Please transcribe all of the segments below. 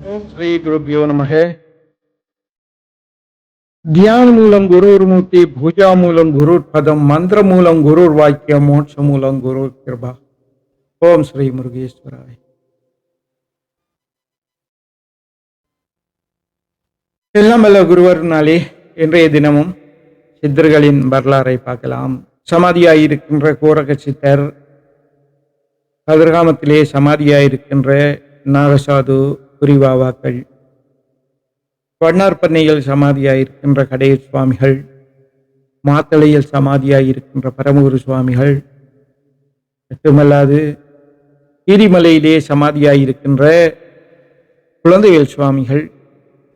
ஓம் ஸ்ரீ குருபியோ நமக. தியான மூலம் குருர் மூர்த்தி, பூஜா மூலம் குருர் பதம், மந்திர மூலம் குருர் வாக்கியம், மோட்ச மூலம் குருர் கிருபா. ஓம் ஸ்ரீ முருகேஸ்வராய். எல்லாம் வல்ல குருவர்னாலே இன்றைய தினமும் சித்தர்களின் வரலாறை பார்க்கலாம். சமாதியாயிருக்கின்ற கோரக சித்தர், கதிர்காமத்திலே சமாதியாயிருக்கின்ற நாகசாது புரிவாவாக்கள், வண்ணார்பண்ணையில் சமாதியாயிருக்கின்ற கடையர் சுவாமிகள், மாத்தளையில் சமாதியாயிருக்கின்ற பரமகுரு சுவாமிகள், மட்டுமல்லாது கீரிமலையிலே சமாதியாயிருக்கின்ற குழந்தைகள் சுவாமிகள்,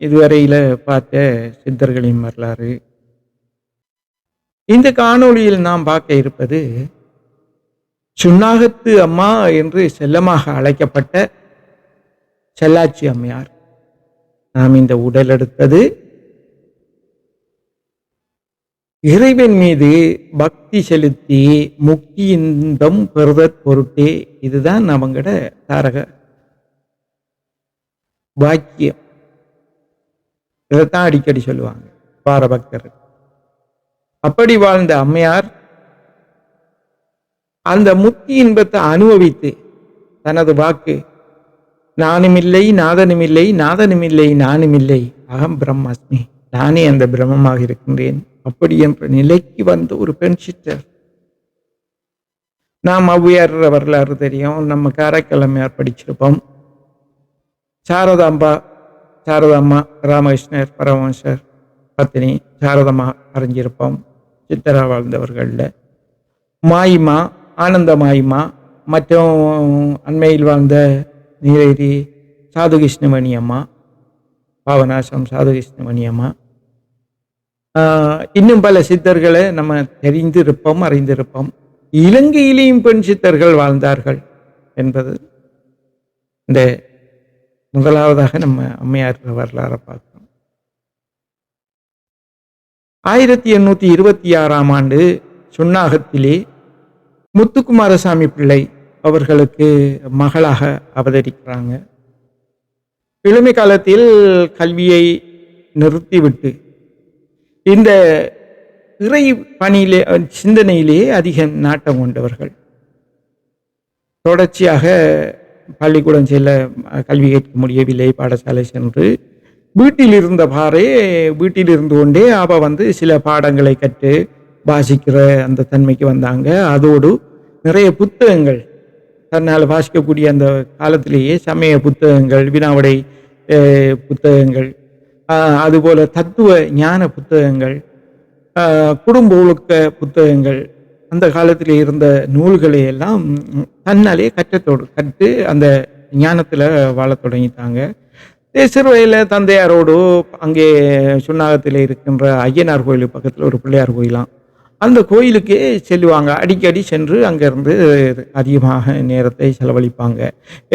இதுவரையில பார்த்த சித்தர்களின் வரலாறு. இந்த காணொளியில் நாம் பார்க்க இருப்பது சுண்ணாகத்து அம்மா என்று செல்லமாக அழைக்கப்பட்ட செல்லாச்சி அம்மையார். நாம் இந்த உடல் எடுத்தது இறைவன் மீது பக்தி செலுத்தி முக்தி இன்பம் பெறுதற் பொருட்டே. இதுதான் அவங்கட தாரக வாக்கியம். இதைத்தான் அடிக்கடி சொல்லுவாங்க பாரபக்தர். அப்படி வாழ்ந்த அம்மையார் அந்த முக்தி இன்பத்தை அனுபவித்து தனது வாக்கு நானுமில்லை நாதனுமில்லை, நாதனுமில்லை நானுமில்லை, அகம் பிரம்மாஸ்மி, நானே அந்த பிரம்மமாக இருக்கின்றேன், அப்படி என்ற நிலைக்கு வந்த ஒரு பெண் சித்தர். நாம் ஔவையார் வரலாறு தெரியும், நம்ம காரைக்கிழமையார் படிச்சிருப்போம். சாரதாம்மா ராமகிருஷ்ணர் பரமஹம்சர் பத்தினி சாரதம்மா அறிஞ்சிருப்போம். சித்தரா வாழ்ந்தவர்கள்ல மாயிமா, ஆனந்த மாயிமா, மற்றும் அண்மையில் வாழ்ந்த நீலகிரி சாதுகிருஷ்ணமணி அம்மா, பாவநாசம் சாதுகிருஷ்ணமணி அம்மா, இன்னும் பல சித்தர்களை நம்ம தெரிந்திருப்போம், அறிந்திருப்போம். இலங்கையிலேயும் பெண் சித்தர்கள் வாழ்ந்தார்கள் என்பது இந்த முதலாவதாக நம்ம அம்மையார் வரலாறு பார்க்கிறோம். 1826 சுண்ணாகத்திலே முத்துக்குமாரசாமி பிள்ளை அவர்களுக்கு மகளாக அவதரிக்கிறாங்க. இளமை காலத்தில் கல்வியை நிறுத்திவிட்டு இந்த இறை பணியிலே சிந்தனையிலே அதிக நாட்டம் கொண்டவர்கள். தொடர்ச்சியாக பள்ளிக்கூடம் செல்ல கல்வி கேட்க முடியவில்லை. பாடசாலை சென்று வீட்டில் இருந்தவாறே வீட்டில் இருந்து கொண்டே அவ சில பாடங்களை கற்று வாசிக்கிற அந்த தன்மைக்கு வந்தாங்க. அதோடு நிறைய புத்தகங்கள் தன்னால் வாசிக்கக்கூடிய அந்த காலத்திலேயே சமய புத்தகங்கள், வினாவிடை புத்தகங்கள், அதுபோல தத்துவ ஞான புத்தகங்கள், குடும்ப ஒழுக்க புத்தகங்கள், அந்த காலத்தில் இருந்த நூல்களை எல்லாம் தன்னாலே கற்று அந்த ஞானத்தில் வாழ தொடங்கிட்டாங்க. சிறு வயதில் தந்தையாரோடு அங்கே சுண்ணாகத்தில் இருக்கின்ற ஐயனார் கோயில் பக்கத்தில் ஒரு பிள்ளையார் கோயிலாம், அந்த கோயிலுக்கே செல்லுவாங்க. அடிக்கடி சென்று அங்கேருந்து அதிகமாக நேரத்தை செலவழிப்பாங்க.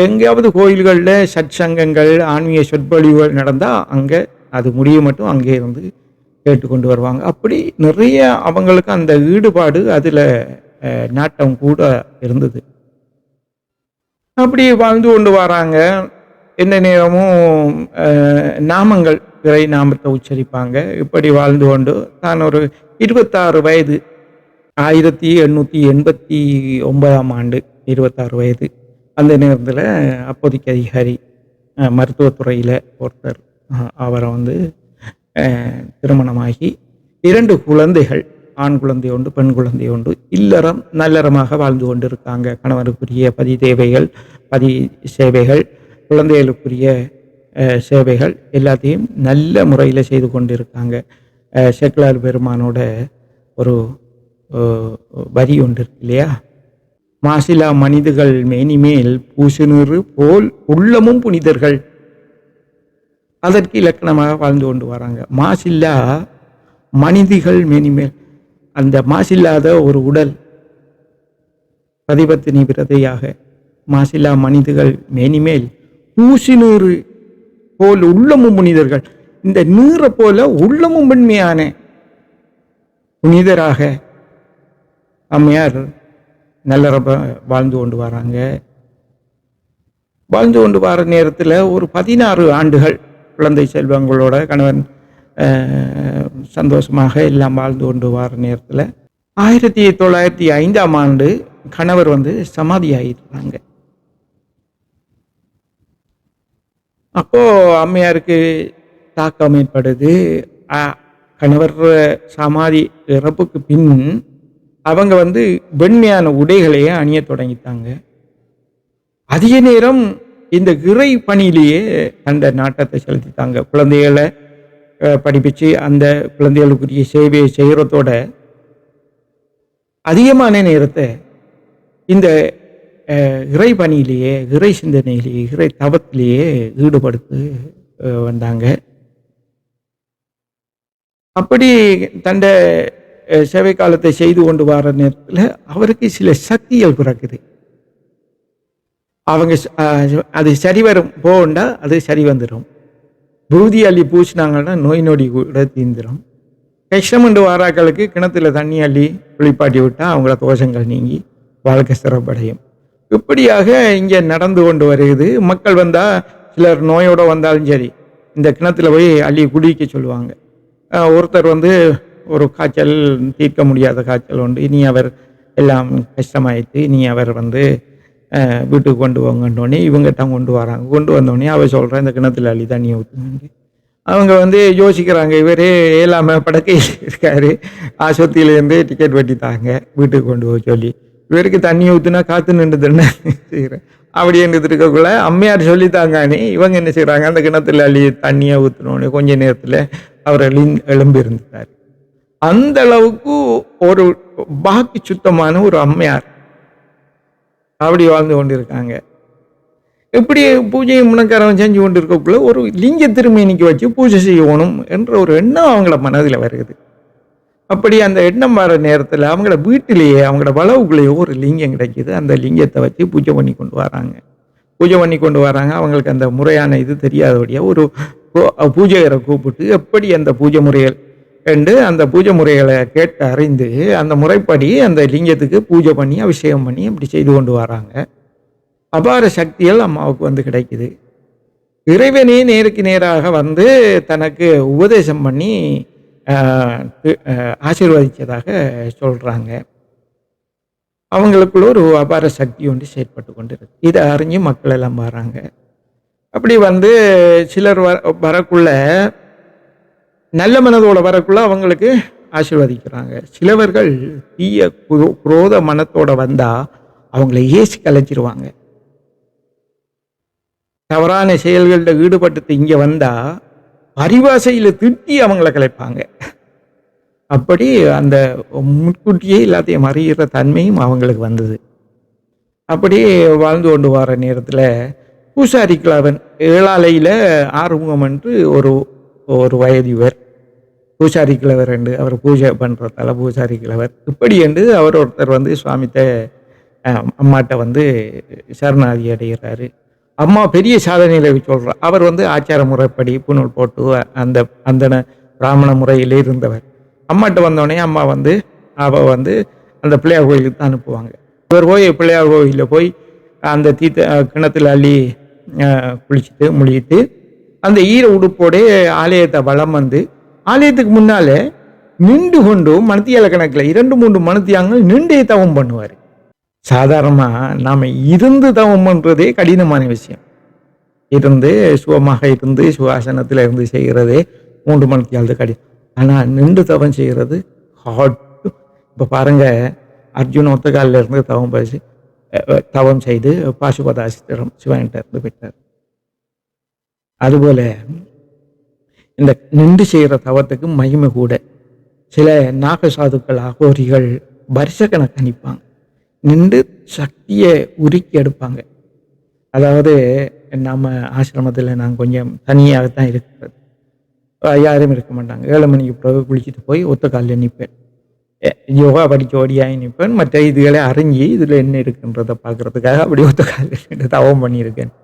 எங்கேயாவது கோயில்களில் சற்சங்கங்கள், ஆன்மீக சொற்பொழிவுகள் நடந்தால் அங்கே அது முடிய மட்டும் அங்கே இருந்து கேட்டுக்கொண்டு வருவாங்க. அப்படி நிறைய அவங்களுக்கு அந்த ஈடுபாடு, அதில் நாட்டம் கூட இருந்தது. அப்படி வாழ்ந்து கொண்டு வராங்க. எந்த நேரமும் நாமங்கள், இறை நாமத்தை உச்சரிப்பாங்க. இப்படி வாழ்ந்து கொண்டு தான் ஒரு 26 வயது, 1889 26 வயது. அந்த நேரத்தில் அப்போதைக்கு அதிகாரி மருத்துவத்துறையில் ஒருத்தர், அவரை திருமணமாகி 2 குழந்தைகள், ஆண் குழந்தை உண்டு, பெண் குழந்தை உண்டு. இல்லறம் நல்லறமாக வாழ்ந்து கொண்டு இருக்காங்க. கணவருக்குரிய பதி சேவைகள், குழந்தைகளுக்குரிய சேவைகள் எல்லாத்தையும் நல்ல முறையில் செய்து கொண்டு இருக்காங்க. சேக்கிழார் பெருமானோட ஒரு வரி ஒன்று இருக்கு இல்லையா, மாசிலா மனிதர்கள் மேனிமேல் பூசுநூறு போல் உள்ளமும் புனிதர்கள். அதற்கு இலக்கணமாக வாழ்ந்து கொண்டு வராங்க. மாசில்லா மனிதிகள் மேனிமேல், அந்த மாசில்லாத ஒரு உடல், பதிபத்தினி விரதையாக மாசில்லா மனிதர்கள் மேனிமேல் பூசிநூறு போல் உள்ளமும் புனிதர்கள். இந்த நீரை போல உள்ளமும் பெண்மையான புனிதராக அம்மையார் நல்லறப்ப வாழ்ந்து கொண்டு வராங்க. வாழ்ந்து கொண்டு வர நேரத்தில் ஒரு 16 ஆண்டுகள் குழந்தை செல்வங்களோட கணவன் சந்தோஷமாக எல்லாம் வாழ்ந்து கொண்டு வர நேரத்தில் 1905ஆம் ஆண்டு கணவர் வந்து சமாதி ஆகிட்டாங்க. அப்போ அம்மையாருக்கு தாக்கம் ஏற்படுது. கணவர் சமாதி இறப்புக்கு பின் அவங்க வந்து வெண்மையான உடைகளையே அணிய தொடங்கிட்டாங்க. அதிக நேரம் இந்த இறை பணியிலேயே அந்த நாட்டத்தை செலுத்திட்டாங்க. குழந்தைகளை படிப்பிச்சு அந்த குழந்தைகளுக்குரிய சேவையை செய்கிறதோட அதிகமான நேரத்தை இந்த இறை பணியிலேயே, இறை சிந்தனையிலேயே, இறை தவத்திலேயே ஈடுபடுத்தி வந்தாங்க. அப்படி தண்ட சேவை காலத்தை செய்து கொண்டு வர நேரத்தில் அவருக்கு சில சக்திகள் பிறக்குது. அவங்க அது சரி வரும் போண்டா அது சரி வந்துடும். பூதி அள்ளி பூசினாங்கன்னா நோய் நொடி கூட தீந்துடும். கஷ்டமண்டு வாராக்களுக்கு கிணத்துல தண்ணி அள்ளி குளிப்பாட்டி விட்டால் அவங்கள தோஷங்கள் நீங்கி வாழ்க்கை சிறப்படையும். இப்படியாக இங்கே நடந்து கொண்டு வருகிறது. மக்கள் வந்தால் சிலர் நோயோடு வந்தாலும் சரி இந்த கிணத்துல போய் அள்ளி குடிக்க சொல்லுவாங்க. ஒருத்தர் வந்து ஒரு காய்ச்சல் தீர்க்க முடியாத காய்ச்சல் உண்டு, இனி அவர் எல்லாம் கஷ்டமாயிட்டு இனி அவர் வந்து வீட்டுக்கு கொண்டு வாங்கன்னொடனே இவங்க தான் கொண்டு வராங்க. கொண்டு வந்தோடனே அவர் சொல்கிறேன் இந்த கிணத்துல அள்ளி தண்ணியை ஊற்றுங்க. அவங்க வந்து யோசிக்கிறாங்க, இவரே இயலாமல் படக்கையில் இருக்காரு, ஆஸ்பத்திரியிலேருந்து டிக்கெட் வெட்டித்தாங்க வீட்டுக்கு கொண்டு போக சொல்லி, இவருக்கு தண்ணியை ஊற்றுனா காற்று நின்று தானே செய்கிறேன் அப்படி என்று இருக்கக்குள்ள அம்மையார் சொல்லித்தாங்கன்னு இவங்க என்ன செய்கிறாங்க, அந்த கிணத்துல அள்ளி தண்ணியை ஊற்றினோடனே கொஞ்ச நேரத்தில் அவர் எழும்பி இருந்துட்டார். அந்த அளவுக்கு ஒரு பாக்கி சுத்தமான ஒரு அம்மையார் அப்படி வாழ்ந்து கொண்டு இருக்காங்க. இப்படி பூஜையை முன்னக்காரம் செஞ்சு கொண்டு இருக்கக்குள்ள ஒரு லிங்க திருமேனிக்கு வச்சு பூஜை செய்யணும் என்ற ஒரு எண்ணம் அவங்கள மனதில் வருகிறது. அப்படி அந்த எண்ணம் வர நேரத்தில் அவங்கள வீட்டிலேயே அவங்களோட வளவுக்குள்ளேயோ ஒரு லிங்கம் கிடைக்கிது. அந்த லிங்கத்தை வச்சு பூஜை பண்ணி கொண்டு வராங்க. அவங்களுக்கு அந்த முறையான இது தெரியாதபடியாக ஒரு பூஜையரை கூப்பிட்டு எப்படி அந்த பூஜை முறைகள் என்று அந்த பூஜை முறைகளை கேட்டு அறிந்து அந்த முறைப்படி அந்த லிங்கத்துக்கு பூஜை பண்ணி அபிஷேகம் பண்ணி அப்படி செய்து கொண்டு வராங்க. அபார சக்திகள் அம்மாவுக்கு வந்து கிடைக்குது. இறைவனே நேருக்கு நேராக வந்து தனக்கு உபதேசம் பண்ணி ஆசீர்வதித்ததாக சொல்கிறாங்க. அவங்களுக்குள்ள ஒரு அபார சக்தி ஒன்று செயற்பட்டு கொண்டு இருக்கு. இதை அறிஞ்சு மக்கள் எல்லாம் வராங்க. அப்படி வந்து சிலர் வரக்குள்ள நல்ல மனதோட வரக்குள்ள அவங்களுக்கு ஆசீர்வதிக்கிறாங்க. சிலவர்கள் தீய குரோத மனத்தோட வந்தா அவங்கள ஏசி கலைச்சிருவாங்க. தவறான செயல்களில் ஈடுபட்டு இங்கே வந்தா பரிபாசையில் திட்டி அவங்கள கலைப்பாங்க. அப்படி அந்த முன்கூட்டியே எல்லாத்தையும் அறிகிற தன்மையும் அவங்களுக்கு வந்தது. அப்படி வாழ்ந்து கொண்டு வர நேரத்தில் பூசாரி கிழவன் ஏழாலையில் ஆறுமுகம் என்று ஒரு வயதிவர் பூசாரி கிழவர் என்று அவர் பூஜை பண்ணுறதால பூசாரி கிழவர் இப்படி என்று அவர் ஒருத்தர் வந்து சுவாமித்த அம்மாட்ட வந்து சரணாதி அடைகிறாரு. அம்மா பெரிய சாதனையில் சொல்கிறார். அவர் வந்து ஆச்சார முறைப்படி புனல் போட்டு அந்த அந்த பிராமண முறையிலே இருந்தவர். அம்மாட்ட வந்தோடனே அம்மா வந்து அவள் வந்து அந்த பிள்ளையார் கோயிலுக்கு தான் அனுப்புவாங்க. இவர் போய் பிள்ளையார் கோயிலில் போய் அந்த கிணத்துல அள்ளி குளிச்சுட்டு முழிட்டு அந்த ஈர உடுப்போடே ஆலயத்தை வளம் வந்து ஆலயத்துக்கு முன்னால நின்று கொண்டு மணத்தியால கணக்கில் 2-3 மணத்தியாங்க நின்றே தவம் பண்ணுவார். சாதாரணமாக நாம் இருந்து தவம் பண்ணுறதே கடினமான விஷயம். இருந்து சுகமாக இருந்து சுகாசனத்தில் இருந்து செய்கிறதே 3 மணத்தியாவது கடினம். ஆனால் நின்று தவம் செய்கிறது ஹாட். இப்போ பாருங்கள், அர்ஜுன் ஒத்த காலில் இருந்து தவம் செய்து பாசுபதாசிரம் சிவன்கிட்ட இருந்து பெற்றார். அதுபோல் இந்த நின்று செய்கிற தவத்துக்கு மகிமை கூட. சில நாகசாதுக்கள் அகோரிகள் வருஷக்கணக்கு அனுப்பாங்க, நின்று சக்தியை உருக்கி எடுப்பாங்க. அதாவது நம்ம ஆசிரமத்தில் நாங்கள் கொஞ்சம் தனியாகத்தான் இருக்கிறது, யாரும் இருக்க மாட்டாங்க. 7 மணிக்கு பிறகு குளிச்சுட்டு போய் ஒத்த காலில் நிற்பேன், யோகா படிக்க ஓடியாகி நிற்பேன். மற்ற இதுகளை அறிஞ்சி இதில் என்ன இருக்குன்றதை பார்க்குறதுக்காக அப்படி ஒத்த காலில் தவம் பண்ணியிருக்கேன்.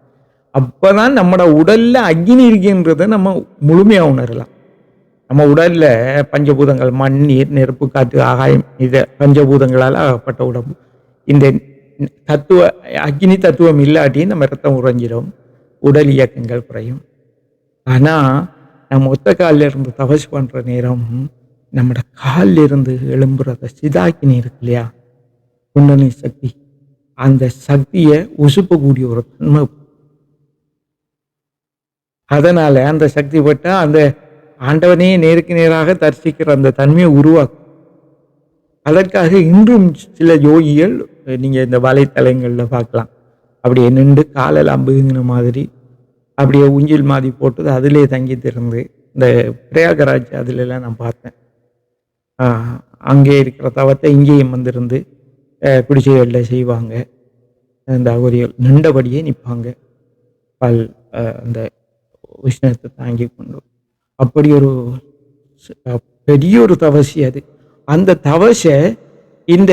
அப்போ தான் நம்மளோட உடலில் அக்னி இருக்குன்றதை நம்ம முழுமையாக உணரலாம். நம்ம உடலில் பஞ்சபூதங்கள் மண், நீர், நெருப்பு, காற்று, ஆகாயம், இதை பஞ்சபூதங்களால் ஆகப்பட்ட உடம்பு. இந்த தத்துவ அக்னி தத்துவம் இல்லாட்டி நம்ம ரத்தம் உறைஞ்சிடும், உடல் இயக்கங்கள் குறையும். ஆனா நம்ம ஒத்த கால்ல இருந்து தபசு பண்ற நேரம் நம்மட கால்ல இருந்து எழும்புறத சிதாக்கினி இருக்கு இல்லையா, குண்டலினி சக்தி, அந்த சக்தியை உசுப்பக்கூடிய ஒரு தன்மை. அதனால அந்த சக்தி பட்டா அந்த ஆண்டவனே நேருக்கு நேராக தரிசிக்கிற அந்த தன்மையை உருவாக்கும். அதற்காக இன்றும் சில யோகிகள் நீங்க இந்த வலைத்தளங்கள்ல பார்க்கலாம். அப்படியே நின்று காலெல்லாம் பிதுங்கின மாதிரி அப்படியே ஊஞ்சல் மாதிரி போட்டு அதிலே தங்கி திருந்து இந்த பிரயாகராஜ் அதுலலாம் நான் பார்த்தேன். அங்கே இருக்கிற தவத்தை இங்கேயும் வந்திருந்து பிடிச்சைகளில் செய்வாங்க. இந்த அகோரிகள் நின்றபடியே நிற்பாங்க, பல் அந்த உஷ்ணத்தை தாங்கி கொண்டு. அப்படி ஒரு பெரிய ஒரு தவசி அது. அந்த தவசை இந்த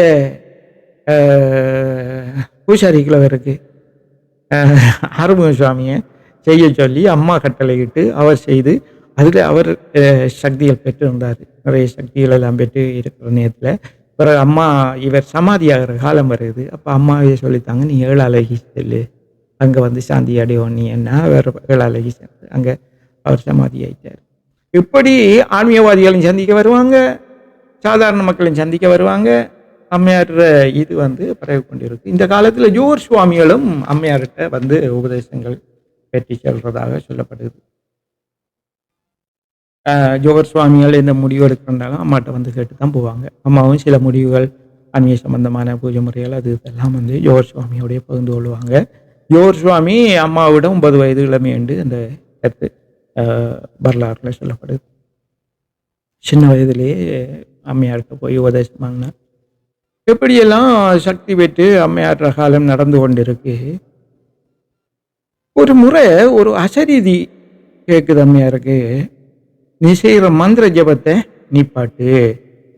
பூசாரி கிழவருக்கு ஆறுமுக சுவாமியை செய்ய சொல்லி அம்மா கட்டளையிட்டு அவர் செய்து அதில் அவர் சக்திகள் பெற்று இருந்தார். நிறைய சக்திகள் எல்லாம் பெற்று இருக்கிற நேரத்தில் பிறகு அம்மா இவர் சமாதி ஆகிற காலம் வருது. அப்போ அம்மாவே சொல்லித்தாங்க, நீ 7 அழகி செல்லு, அங்கே வந்து சாந்தி அடையோம் நீ என்ன, வேறு 7 அழகி சென்று அங்கே அவர் சமாதி ஆயிட்டார். இப்படி ஆன்மீகவாதிகளையும் சந்திக்க வருவாங்க, சாதாரண மக்களையும் சந்திக்க வருவாங்க. அம்மையார் இது வந்து பரவி கொண்டிருக்கு. இந்த காலத்தில் ஜோர் சுவாமிகளும் அம்மையார்கிட்ட வந்து உபதேசங்கள் பெற்றி செல்றதாக சொல்லப்படுது. ஜோகர் சுவாமிகள் எந்த முடிவு எடுக்கிறாலும் அம்மாட்ட வந்து கேட்டு தான் போவாங்க. அம்மாவும் சில முடிவுகள் ஆன்மீக சம்பந்தமான பூஜை முறைகள் அது இதெல்லாம் வந்து ஜோகர் சுவாமியோடைய பகிர்ந்து கொள்வாங்க. ஜோகர் சுவாமி அம்மாவிட 9 வயது இளமை என்று அந்த கருத்து வரலாறுல சொல்லப்படுது. சின்ன வயதிலேயே அம்மையார்கிட்ட போய் உபதேசம் வாங்கினார். எப்படியெல்லாம் சக்தி பெற்று அம்மையாற்ற காலம் நடந்து கொண்டிருக்கு. ஒரு முறை ஒரு அசரீதி கேட்குது அம்மையாருக்கு, நீ செய்கிற மந்திர ஜபத்தை நிப்பாட்டு,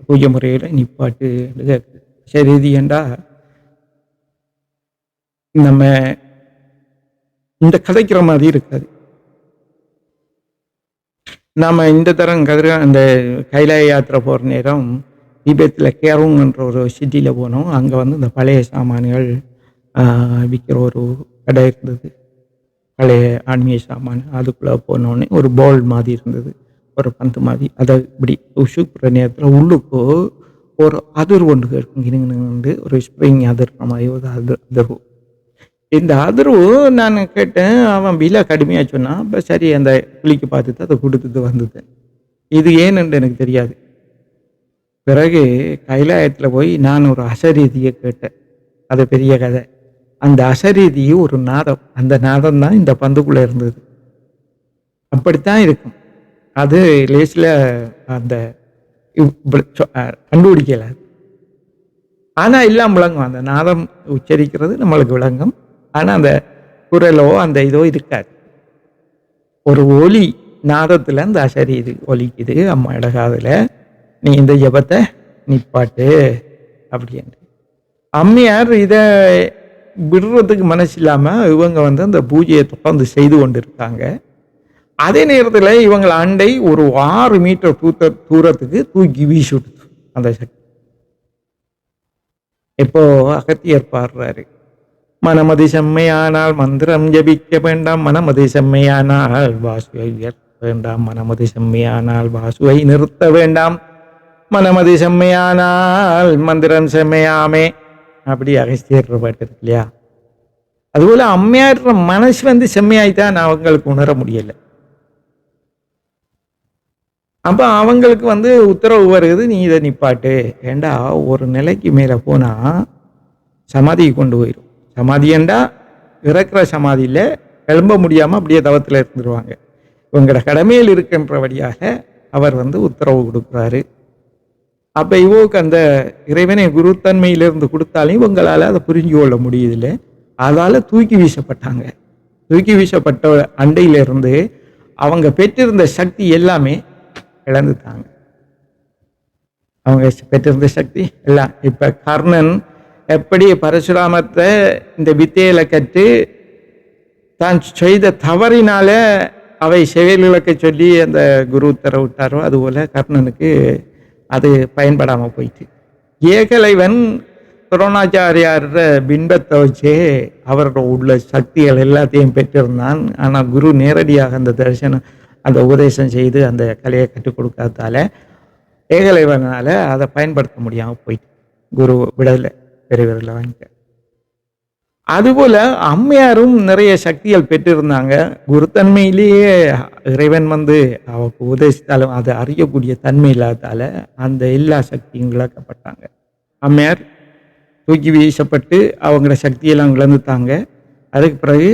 பூஜை முறையில் நிப்பாட்டு கேட்குது. அசரீதி ஏண்டா நம்ம இந்த கதைக்கிற மாதிரி இருக்காது. நம்ம இந்த தரம் அந்த கைலாய யாத்திரை போகிற நேரம் திபெத்தில் கேரவுங்கன்ற ஒரு சிட்டியில் போனோம். அங்கே வந்து இந்த பழைய சாமான்கள் விற்கிற ஒரு கடை இருந்தது, பழைய ஆன்மீக சாமான். அதுக்குள்ளே போனோடனே ஒரு பால் மாதிரி இருந்தது, ஒரு பந்து மாதிரி. அதை இப்படி உசுக்குற நேரத்தில் உள்ளுக்கு ஒரு அதிர்வு ஒன்று கேட்கும், இருந்து ஒரு ஸ்ப்ரிங் அதிர்ற மாதிரி ஒரு அதிர்வு. இந்த அதிர்வு நான் கேட்டேன், அவன் விலை கடுமையாக சொன்னான். இப்போ சரி அந்த குளிக்கு பார்த்துட்டு அதை கொடுத்துட்டு வந்தது. இது ஏன்னு எனக்கு தெரியாது. பிறகு கைலாயத்தில் போய் நான் ஒரு அசரீதியை கேட்டேன். அது பெரிய கதை. அந்த அசரீதி ஒரு நாதம், அந்த நாதம் தான் இந்த பந்துக்குள்ளே இருந்தது. அப்படித்தான் இருக்கும். அது லேசில் அந்த கண்டுபிடிக்கல. ஆனால் எல்லாம் விளங்கும், அந்த நாதம் உச்சரிக்கிறது நம்மளுக்கு விளங்கும். ஆனால் அந்த குரலோ அந்த இதோ இருக்காது. ஒரு ஒலி நாதத்தில் அந்த அசரீதி ஒலிக்குது அம்மா இடகாதில், நீ இந்த ஜபத்தை நிப்பாட்டு அப்படின்னு. அம்மையார் இதை விடுறதுக்கு மனசு இல்லாமல் இவங்க வந்து அந்த பூஜையை தொடர்ந்து செய்து கொண்டு இருக்காங்க. அதே நேரத்தில் இவங்களை அண்டை ஒரு 6 மீட்டர் தூரத்துக்கு தூக்கி வீசி விடுது அந்த சக்தி. இப்போ அகத்தியர் பாடுறாரு, மனமதி செம்மையானால் மந்திரம் ஜபிக்க வேண்டாம், மனமதி செம்மையானால் வாசுவை உயர்த்த வேண்டாம், மனமதி செம்மையானால் வாசுவை நிறுத்த வேண்டாம், மனமதி செம்மையானால் மந்திரம் செம்மையாமே. அப்படி அகஸ்தியர் பாட்டு இருக்கு இல்லையா. அதுபோல அம்மையார் மனசு வந்து செம்மையாய்த்தான் அவங்களுக்கு உணர முடியல. அப்போ அவங்களுக்கு வந்து உத்தரவு வருது, நீ இதை நிப்பாட்டு. ஏண்டா ஒரு நிலைக்கு மேலே போனால் சமாதிக்கு கொண்டு போயிடும். சமாதியண்டா இறக்குற சமாதியில் கிளம்ப முடியாமல் அப்படியே தவத்தில் இருந்துருவாங்க. இவங்களோட கடமையில் இருக்கின்றபடியாக அவர் வந்து உத்தரவு கொடுக்குறாரு. அப்போ இவோக்கு அந்த இறைவனை குருத்தன்மையிலிருந்து கொடுத்தாலும் இவங்களால் அதை புரிஞ்சு கொள்ள முடியுதில்லை. அதால் தூக்கி வீசப்பட்டாங்க. தூக்கி வீசப்பட்ட அண்டையிலிருந்து அவங்க பெற்றிருந்த சக்தி எல்லாமே இழந்துட்டாங்க. அவங்க பெற்றிருந்த சக்தி எல்லாம். இப்போ கர்ணன் எப்படி பரசுராமத்தை இந்த வித்தையில கற்று தான் செய்த தவறினால அவை செயலிழக்க சொல்லி அந்த குரு உத்தரவிட்டாரோ, அதுபோல் கர்ணனுக்கு அது பயன்படாமல் போயிட்டு. ஏகலைவன் துரோணாச்சாரியார் பின்பத்தை வச்சே அவரோட உள்ள சக்திகள் எல்லாத்தையும் பெற்றிருந்தான். ஆனால் குரு நேரடியாக அந்த தரிசனம் அந்த உபதேசம் செய்து அந்த கலையை கற்றுக் கொடுக்காததால ஏகலைவனால அதை பயன்படுத்த முடியாமல் போயிட்டு குரு விடலை பெரியவர்களை வாங்கிக்க. அதுபோல அம்மையாரும் நிறைய சக்திகள் பெற்றிருந்தாங்க. குருத்தன்மையிலேயே இறைவன் அவருக்கு உபதேசித்தாலும் அதை அறியக்கூடிய தன்மை இல்லாதால அந்த எல்லா சக்தியும் இழக்கப்பட்டாங்க. அம்மையார் தூக்கி வீசப்பட்டு அவங்களோட சக்தியெல்லாம் இழந்துட்டாங்க. அதுக்கு பிறகு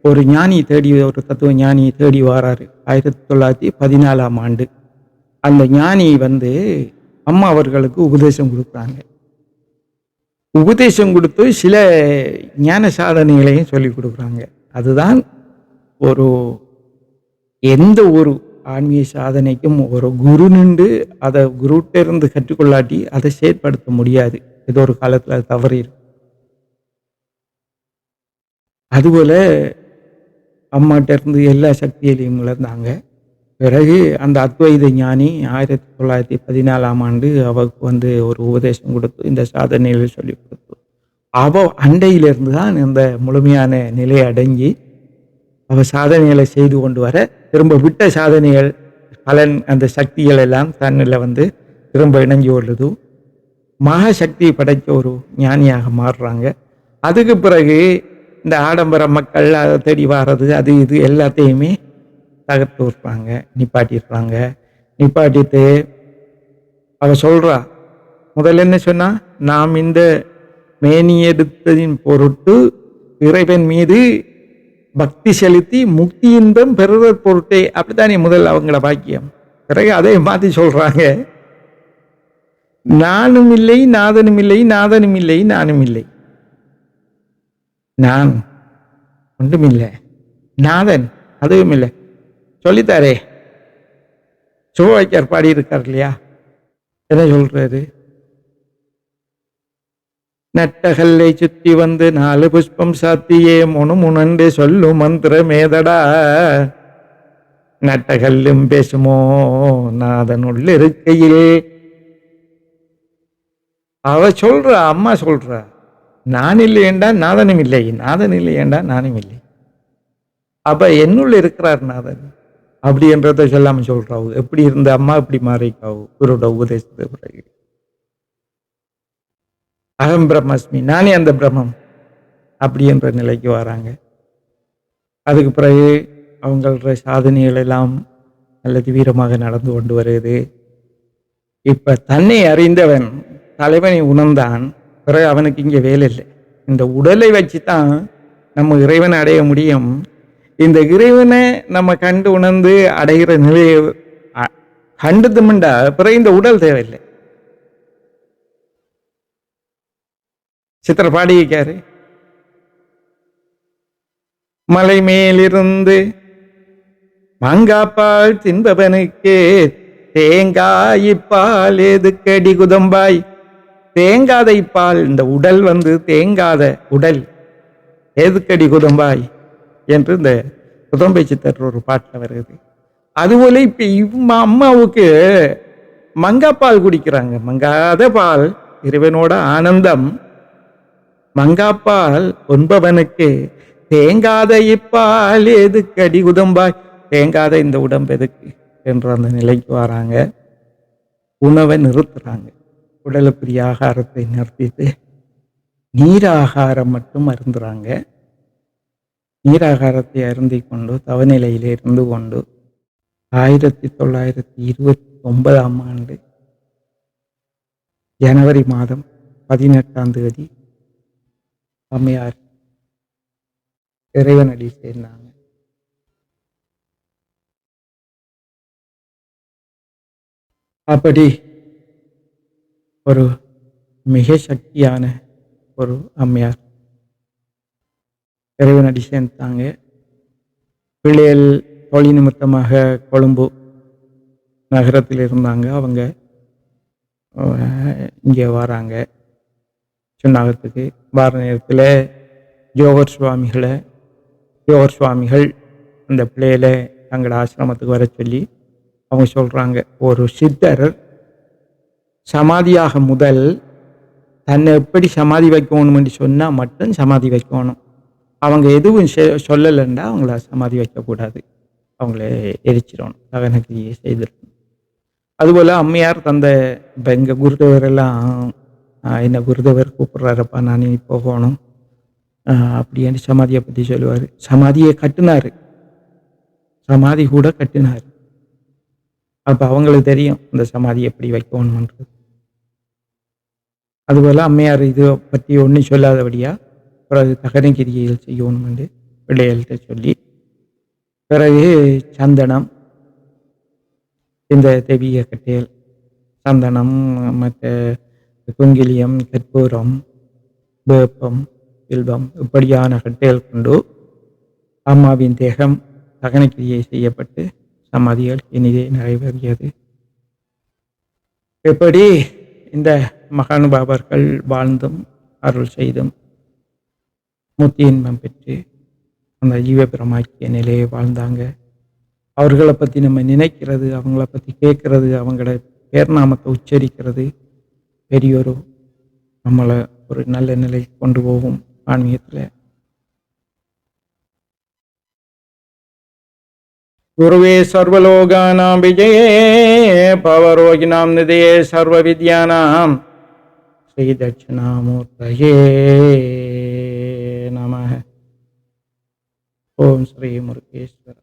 ஒரு தத்துவ ஞானியை தேடி வராரு 1914ஆம் ஆண்டு. அந்த ஞானி அம்மா அவர்களுக்கு உபதேசம் கொடுக்குறாங்க. உபதேசம் கொடுத்து சில ஞான சாதனைகளையும் சொல்லி கொடுக்குறாங்க. அதுதான் எந்த ஒரு ஆன்மீக சாதனைக்கும் ஒரு குரு நின்று அதை குருட்ட இருந்து கற்றுக்கொள்ளாட்டி அதை செயற்படுத்த முடியாது. ஏதோ ஒரு காலத்தில் அது தவறிடும். அதுபோல அம்மாட்ட இருந்து எல்லா சக்தியிலையும் இழந்தாங்க. பிறகு அந்த அத்வைத ஞானி 1914ஆம் ஆண்டு அவருக்கு ஒரு உபதேசம் கொடுத்து இந்த சாதனைகளை சொல்லி கொடுத்து அண்டையிலிருந்து தான் இந்த முழுமையான நிலையை அடங்கி சாதனைகளை செய்து கொண்டு வர திரும்ப விட்ட சாதனைகள் பலன் அந்த சக்திகள் எல்லாம் தன்னில் திரும்ப இணைஞ்சு கொள்ளுது. மகாசக்தி படைத்த ஒரு ஞானியாக மாறுறாங்க. அதுக்கு பிறகு இந்த ஆடம்பர மக்கள் அதை தேடி வர்றது அது இது எல்லாத்தையுமே தகர்த்து விட்றாங்க, நிப்பாட்டிடுறாங்க. நிப்பாட்டிட்டு சொல்றா, முதல்ல என்ன சொன்னா, நாம் இந்த மேனி எடுத்ததின் பொருட்டு இறைவன் மீது பக்தி செலுத்தி முக்தி இன்பம் பெறுவதற் பொருட்டே. அப்படித்தானே முதல் அவங்கள பாக்கியம். பிறகு அதை மாற்றி சொல்றாங்க, நானும் இல்லை நாதனும் இல்லை, நாதனும் இல்லை நானும் இல்லை. நான் ஒன்றுமில்லை, நாதன் அதுவும் இல்லை. சொல்லித்தாரே சிவவாக்கியார் பாடி இருக்கார் இல்லையா, என்ன சொல்றாரு? நட்டகல்லை சுத்தி 4 புஷ்பம் சாத்தியே முணுமுணன்று சொல்லும் மந்திர மேதடா. நட்டகல்லும் பேசுமோ நாதன் உள்ள இருக்கையிலே. அம்மா சொல்றா, நான் இல்லையேண்டா நாதனும் இல்லை, நாதன் இல்லையேண்டா நானும் இல்லை. அப்ப என்னுள்ள இருக்கிறார் நாதன் அப்படின்றத சொல்லாம சொல்றாவு. எப்படி இருந்த அம்மா இப்படி மாறிக்காவு குருட உபதேசத்தை பிறகு. அகம் பிரம்மஸ்மி, நானே அந்த பிரம்மம் அப்படின்ற நிலைக்கு வராங்க. அதுக்கு பிறகு அவங்கள சாதனைகள் எல்லாம் நல்ல தீவிரமாக நடந்து கொண்டு வருது. இப்ப தன்னை அறிந்தவன் தலைவனை உணர்ந்தான். பிறகு அவனுக்கு இங்க வேலை இல்லை. இந்த உடலை வச்சுதான் நம்ம இறைவனை அடைய முடியும். இந்த இறைவனை நம்ம கண்டு உணர்ந்து அடைகிற நிலையை கண்டுதுமெண்டா பிறகு இந்த உடல் தேவையில்லை. சித்திர பாடியிருக்காரு, மலை மேலிருந்து மாங்காப்பால் தின்பவனுக்கு தேங்காய்ப்பால் எதுக்கடி குதம்பாய். தேங்காதை பால், இந்த உடல் தேங்காத உடல் எதுக்கடி குதம்பாய் என்று இந்த குதம்பை சித்தர் ஒரு பாட்டில் வருது. அதுபோல இப்ப அம்மாவுக்கு மங்காப்பால் குடிக்கிறாங்க. மங்காத பால் இறைவனோட ஆனந்தம். மங்காப்பால் உண்பவனுக்கு தேங்காத இப்பால் எதுக்கடி குதம்பாய். தேங்காத இந்த உடம்பு எதுக்கு என்ற அந்த நிலைக்கு வராங்க. உணவை நிறுத்துறாங்க. உடலுக்குரிய ஆகாரத்தை நிறுத்திட்டு நீராகாரம் மட்டும் அருந்துறாங்க. நீராகாரத்தை அருந்தி கொண்டு தவநிலையிலே இருந்து கொண்டு 1929ஆம் ஆண்டு ஜனவரி மாதம் 18ஆம் தேதி அம்மையார் இறைவனடி சேர்ந்தாங்க. அப்படி ஒரு மிக சக்தியான ஒரு அம்மையார் இறைவனடி சேர்ந்தாங்க. பிள்ளைகள் தொழில் நிமித்தமாக கொழும்பு நகரத்தில் இருந்தாங்க. அவங்க இங்கே வராங்க சுண்ணாகத்துக்கு. வார நேரத்தில் ஜோகர் சுவாமிகள் அந்த பிள்ளைகளை தங்களோட ஆசிரமத்துக்கு வர சொல்லி அவங்க சொல்கிறாங்க, ஒரு சித்தர் சமாதியாக முதல் தன்னை எப்படி சமாதி வைக்கணும்னு சொன்னால் மட்டும் சமாதி வைக்கணும். அவங்க எதுவும் சொல்லலைன்னா அவங்கள சமாதி வைக்கக்கூடாது. அவங்கள எரிச்சிடணும், தகனக்கிரியை செய்திடணும். அதுபோல் அம்மையார் தந்த இப்போ எங்கள் குருதேவர் எல்லாம் என்ன குருதேவர் கூப்பிட்றாருப்பா, நான் இனி போகணும் அப்படின்னு சமாதியை பற்றி சொல்லுவார். சமாதியை கட்டினார், சமாதி கூட கட்டினார். அப்போ அவங்களுக்கு தெரியும் இந்த சமாதி எப்படி வைக்கணும்ன்றது. அதுபோல் அம்மையார் இதை பற்றி ஒன்றும் சொல்லாதபடியா பிறகு தகனகிரியில் செய்யணும் என்று பிள்ளைகள்கிட்ட சொல்லி, பிறகு சந்தனம், இந்த தெய்வீக கட்டையல் சந்தனம், மற்ற குங்கிலியம், கற்பூரம், வேப்பம், வில்வம் இப்படியான கட்டைகள் கொண்டு அம்மாவின் தேகம் தகனக்கிரியை செய்யப்பட்டு சமாதிகள் இனிதே நிறைவேறியது. எப்படி இந்த மகானுபாவர்கள் வாழ்ந்தும் அருள் செய்தும் முத்தி இன்பம் பெற்று அந்த ஜீவபிரமாக்கிய நிலையை வாழ்ந்தாங்க. அவர்களை பற்றி நம்ம நினைக்கிறது, அவங்கள பற்றி கேட்கறது, அவங்களோட பேர்நாமத்தை உச்சரிக்கிறது பெரியோரு நம்மளை ஒரு நல்ல நிலைக்கு கொண்டு போகும் ஆன்மீகத்தில். குருவே சர்வலோகானாம் விஜயே பவரோகினாம் நிதயே சர்வ வித்யானாம் ஸ்ரீ தட்சிணாமூர்த்தயே நமः. ஓம் ஸ்ரீ முருகேஸ்வர.